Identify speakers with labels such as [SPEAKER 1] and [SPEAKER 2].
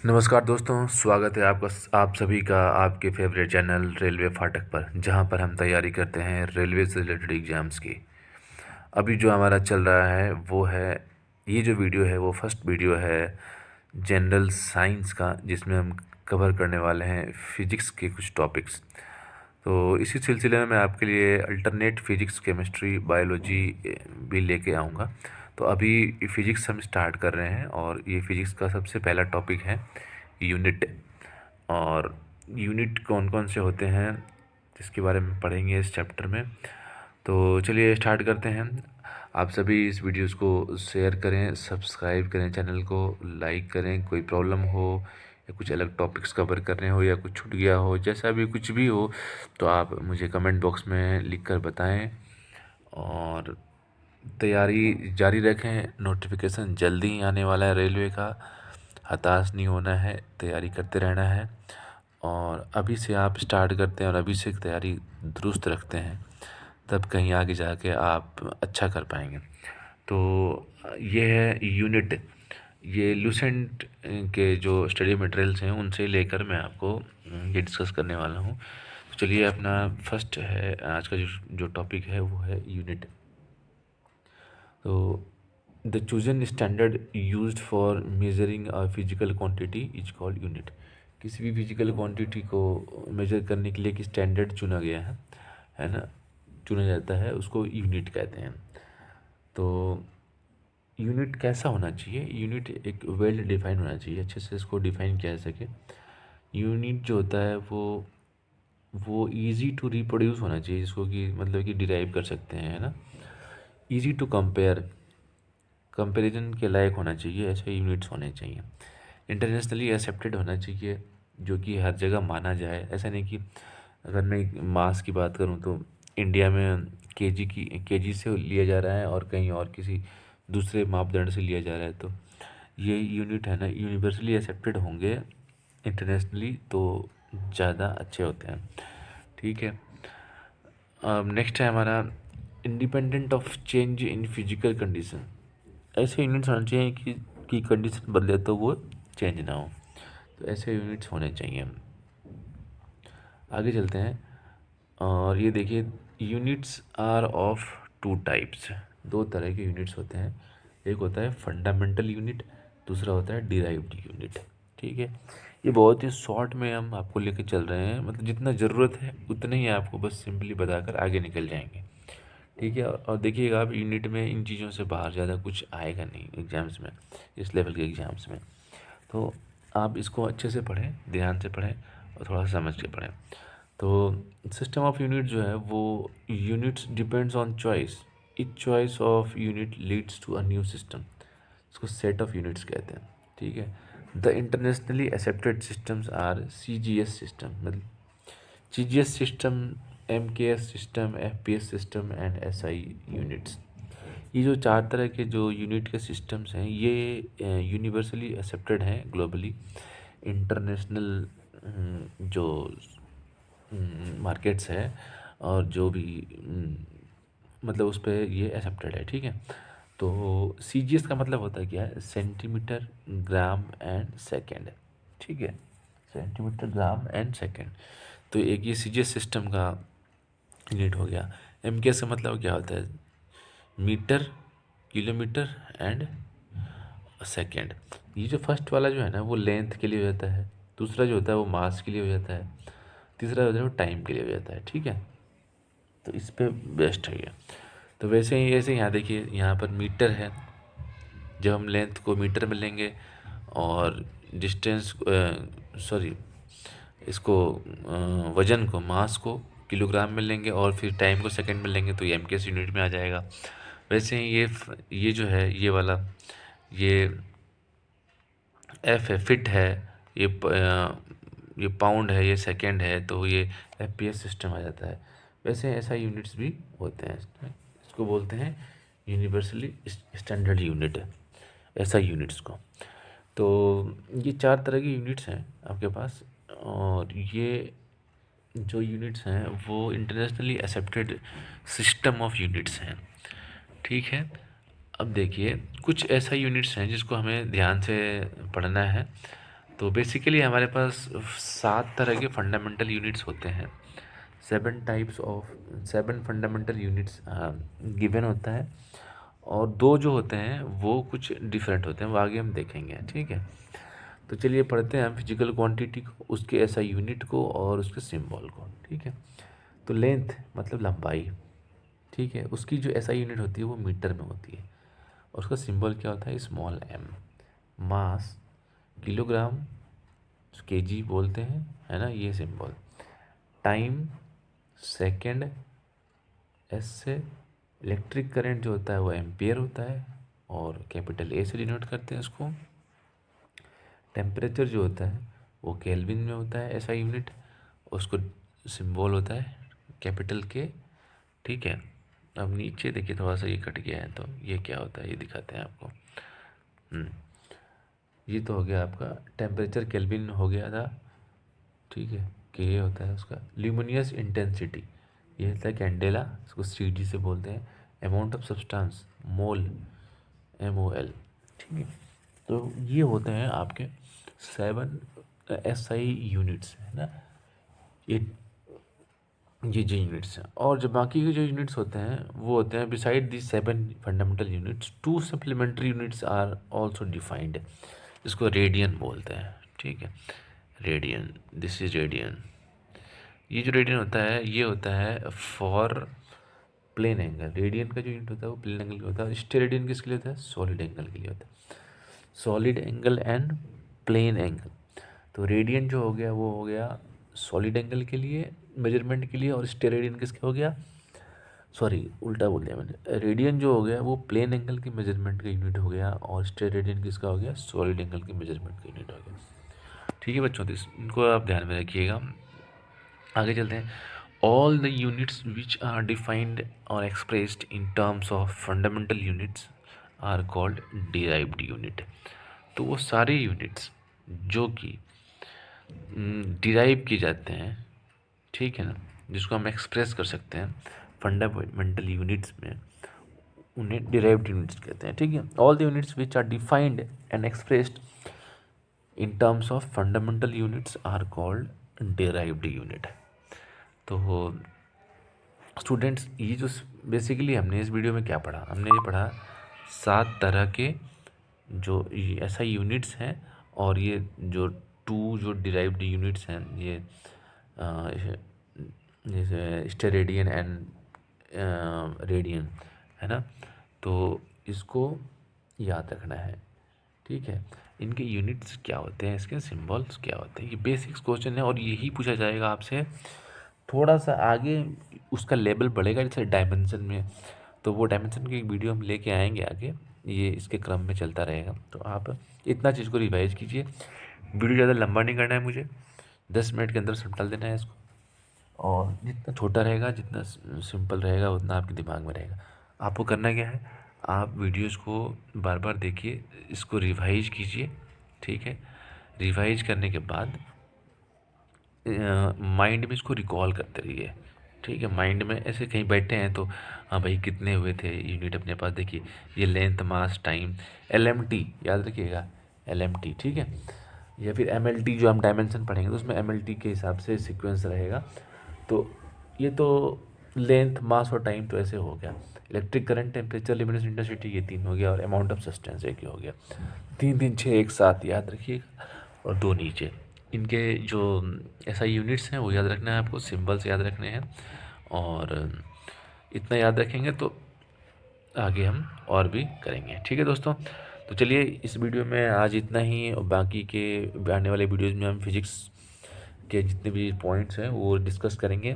[SPEAKER 1] नमस्कार दोस्तों, स्वागत है आप सभी का आपके फेवरेट चैनल रेलवे फाटक पर, जहां पर हम तैयारी करते हैं रेलवे से रिलेटेड एग्ज़ाम्स की। अभी जो हमारा चल रहा है वो है, ये जो वीडियो है वो फर्स्ट वीडियो है जनरल साइंस का, जिसमें हम कवर करने वाले हैं फिजिक्स के कुछ टॉपिक्स। तो इसी सिलसिले में मैं आपके लिए अल्टरनेट फिजिक्स, केमिस्ट्री, बायोलॉजी भी लेके आऊँगा। तो अभी फिजिक्स हम स्टार्ट कर रहे हैं और ये फिजिक्स का सबसे पहला टॉपिक है यूनिट। और यूनिट कौन कौन से होते हैं जिसके बारे में पढ़ेंगे इस चैप्टर में। तो चलिए स्टार्ट करते हैं। आप सभी इस वीडियोस को शेयर करें, सब्सक्राइब करें, चैनल को लाइक करें। कोई प्रॉब्लम हो या कुछ अलग टॉपिक्स कवर करने हो या कुछ छूट गया हो, जैसा भी कुछ भी हो, तो आप मुझे कमेंट बॉक्स में लिख कर बताएं। और तैयारी जारी रखें, नोटिफिकेशन जल्दी ही आने वाला है रेलवे का। हताश नहीं होना है, तैयारी करते रहना है। और अभी से आप स्टार्ट करते हैं और अभी से तैयारी दुरुस्त रखते हैं, तब कहीं आगे जाके आप अच्छा कर पाएंगे। तो ये है यूनिट। ये लूसेंट के जो स्टडी मटेरियल्स हैं उनसे लेकर मैं आपको ये डिस्कस करने वाला हूँ। तो चलिए, अपना फर्स्ट है आज का जो टॉपिक है वो है यूनिट। तो the chosen standard used for measuring a physical quantity is called unit. किसी भी फिजिकल क्वांटिटी को मेजर करने के लिए एक स्टैंडर्ड चुना गया है ना, चुना जाता है, उसको यूनिट कहते हैं। तो यूनिट कैसा होना चाहिए? यूनिट एक वेल डिफाइन होना चाहिए, अच्छे से इसको डिफाइन किया जा सके। यूनिट जो होता है वो इजी टू रिप्रोड्यूस होना चाहिए, जिसको कि मतलब कि डिराइव कर सकते हैं, है ना। इजी टू कंपेयर, कंपैरिजन के लायक होना चाहिए, ऐसे यूनिट्स होने चाहिए। इंटरनेशनली एक्सेप्टेड होना चाहिए, जो कि हर जगह माना जाए। ऐसा नहीं कि अगर मैं मास की बात करूं तो इंडिया में केजी से लिया जा रहा है और कहीं और किसी दूसरे मापदंड से लिया जा रहा है। तो ये यूनिट है ना, यूनिवर्सली एक्सेप्टेड होंगे इंटरनेशनली तो ज़्यादा अच्छे होते हैं। ठीक है। अब नेक्स्ट है हमारा independent of change in physical condition. ऐसे यूनिट्स होने चाहिए कि कंडीशन बदले तो वो चेंज ना हो। तो ऐसे यूनिट्स होने चाहिए। आगे चलते हैं और ये देखिए, units are of two types. दो तरह के यूनिट्स होते हैं। एक होता है फंडामेंटल यूनिट, दूसरा होता है डिराइव्ड यूनिट। ठीक है। ये बहुत ही शॉर्ट में हम आपको लेके चल रहे हैं, मतलब जितना ज़रूरत है उतना ही आपको बस सिंपली बताकर आगे निकल जाएंगे। ठीक है। और देखिएगा, आप यूनिट में इन चीज़ों से बाहर ज़्यादा कुछ आएगा नहीं एग्ज़ाम्स में, इस लेवल के एग्ज़ाम्स में। तो आप इसको अच्छे से पढ़ें, ध्यान से पढ़ें और थोड़ा सा समझ के पढ़ें। तो सिस्टम ऑफ यूनिट जो है वो units depends on choice. Each choice of unit leads to a new system. इसको सेट ऑफ यूनिट्स कहते हैं। ठीक है। The internationally accepted systems are CGS system, मतलब CGS system, MKS system, FPS system and SI units. ये जो चार तरह के जो यूनिट के सिस्टम्स हैं ये यूनिवर्सली एक्सेप्टेड हैं ग्लोबली। इंटरनेशनल जो मार्केट्स है और जो भी मतलब उस पर ये एक्सेप्टेड है। ठीक है। तो CGS का मतलब होता है क्या है? Centimetre, gram and second. ठीक है। Centimetre, gram and second. तो एक ये CGS सिस्टम का यूनिट हो गया। MKS का मतलब क्या होता है? Metre, kilometre and second. ये जो फर्स्ट वाला जो है ना वो लेंथ के लिए हो जाता है, दूसरा जो होता है वो मास के लिए हो जाता है, तीसरा जो है वो टाइम के लिए हो जाता है। ठीक है। तो इस पे बेस्ट है ये। तो वैसे ही ऐसे यहाँ देखिए, यहाँ पर मीटर है। जब हम लेंथ को मीटर में लेंगे और डिस्टेंस सॉरी इसको वज़न को, मास को किलोग्राम में लेंगे और फिर टाइम को सेकंड में लेंगे, तो ये MKS यूनिट में आ जाएगा। वैसे ही ये जो है ये वाला, ये F है, फिट है। ये पाउंड है, ये सेकंड है, तो ये FPS सिस्टम आ जाता है। वैसे ऐसा यूनिट्स भी होते हैं। इसको बोलते हैं यूनिवर्सली स्टैंडर्ड यूनिट है, ऐसा यूनिट्स को। तो ये चार तरह की यूनिट्स हैं आपके पास। और ये जो यूनिट्स हैं वो internationally accepted system of units हैं। ठीक है। अब देखिए, कुछ ऐसा यूनिट्स हैं जिसको हमें ध्यान से पढ़ना है। तो बेसिकली हमारे पास 7 तरह के फंडामेंटल यूनिट्स होते हैं। 7 फंडामेंटल यूनिट्स गिवन होता है, और 2 जो होते हैं वो कुछ डिफरेंट होते हैं, वो आगे हम देखेंगे, ठीक है। तो चलिए पढ़ते हैं हम फिजिकल क्वांटिटी को, उसके एसआई यूनिट को और उसके सिंबल को, ठीक है। तो लेंथ मतलब लंबाई, ठीक है, उसकी जो एसआई यूनिट होती है वो मीटर में होती है, और उसका सिंबल क्या होता है, स्मॉल एम। मास किलोग्राम, केजी बोलते हैं, है ना, ये सिंबल। टाइम सेकंड, एस से। इलेक्ट्रिक करंट जो होता है वो एम्पियर होता है, और कैपिटल ए से डिनोट करते हैं उसको। टेम्परेचर जो होता है वो केल्विन में होता है ऐसा यूनिट, उसको सिंबल होता है कैपिटल के, ठीक है। अब नीचे देखिए थोड़ा सा ये कट गया है, तो ये क्या होता है ये दिखाते हैं आपको। ये तो हो गया आपका टेम्परेचर, केल्विन हो गया था, ठीक है, कि ये होता है उसका ल्यूमिनियस इंटेंसिटी, ये होता है कैंडेला, इसको सीडी से बोलते हैं। Amount of substance mole, MOL, ठीक है। तो ये होते हैं आपके 7 SI यूनिट्स, है ना, ये ये जो यूनिट्स हैं। और जो बाकी के जो यूनिट्स होते हैं वो होते हैं, beside the 7 fundamental units 2 supplementary units are also defined, इसको रेडियन बोलते हैं, ठीक है। Radian, this is radian. ये जो रेडियन होता है ये होता है फॉर प्लेन एंगल। रेडियन का जो यूनिट होता है वो प्लेन एंगल का होता है। स्टेरेडियन किसके लिए होता है, सॉलिड एंगल के लिए होता है। Solid angle and plane angle. तो रेडियन जो हो गया वो हो गया सॉलिड एंगल के लिए मेजरमेंट के लिए, और स्टेरेडियन किसके हो गया, सॉरी उल्टा बोल दिया मैंने। रेडियन जो हो गया वो प्लेन एंगल की मेजरमेंट का यूनिट हो गया, और स्टेरेडियन किसका हो गया, सॉलिड एंगल की मेजरमेंट का यूनिट हो गया, ठीक है बच्चों। तो इनको आप ध्यान में रखिएगा। आगे चलते हैं। All the units which are defined और expressed in terms of fundamental units are called derived unit. तो वो सारे यूनिट्स जो कि डिराइव किए जाते हैं, ठीक है ना, जिसको हम एक्सप्रेस कर सकते हैं फंडामेंटल यूनिट्स में, उन्हें डिराइव्ड यूनिट्स कहते हैं, ठीक है। All the units which are defined and expressed in terms of fundamental units are called derived unit. तो स्टूडेंट्स ये जो बेसिकली हमने इस वीडियो में क्या पढ़ा, हमने ये पढ़ा 7 तरह के जो ऐसा यूनिट्स हैं, और ये जो 2 जो डिराइव्ड यूनिट्स हैं, ये जैसे स्टेरेडियन एंड रेडियन, है ना। तो इसको याद रखना है, ठीक है। इनके यूनिट्स क्या होते हैं, इसके सिंबल्स क्या होते हैं, ये बेसिक्स क्वेश्चन है, और यही पूछा जाएगा आपसे। थोड़ा सा आगे उसका लेवल बढ़ेगा जैसे डायमेंशन में, तो वो डायमेंशन की एक वीडियो हम लेके आएंगे आगे, ये इसके क्रम में चलता रहेगा। तो आप इतना चीज़ को रिवाइज कीजिए। वीडियो ज़्यादा लंबा नहीं करना है मुझे, 10 मिनट के अंदर सब डाल देना है इसको, और जितना छोटा रहेगा, जितना सिंपल रहेगा, उतना आपके दिमाग में रहेगा। आपको करना क्या है, आप वीडियोस को बार बार देखिए, इसको रिवाइज कीजिए, ठीक है। रिवाइज करने के बाद माइंड में इसको रिकॉल करते रहिए, ठीक है। माइंड में ऐसे कहीं बैठे हैं तो हाँ भाई कितने हुए थे यूनिट अपने पास, देखिए ये लेंथ, मास, टाइम, LMT याद रखिएगा, LMT, ठीक है। या फिर MLT जो हम डायमेंशन पढ़ेंगे तो उसमें MLT के हिसाब से सीक्वेंस रहेगा। तो ये तो लेंथ, मास और टाइम तो ऐसे हो गया। Electric current, temperature, luminous intensity, ये 3 हो गया, और अमाउंट ऑफ सब्सटेंस एक ही हो गया। 3 3 6 एक साथ याद रखिएगा, और 2 नीचे। इनके जो ऐसा यूनिट्स हैं वो याद रखना है आपको, सिंबल्स याद रखने हैं, और इतना याद रखेंगे तो आगे हम और भी करेंगे, ठीक है दोस्तों। तो चलिए इस वीडियो में आज इतना ही, और बाकी के आने वाले वीडियोज़ में हम फिज़िक्स के जितने भी पॉइंट्स हैं वो डिस्कस करेंगे।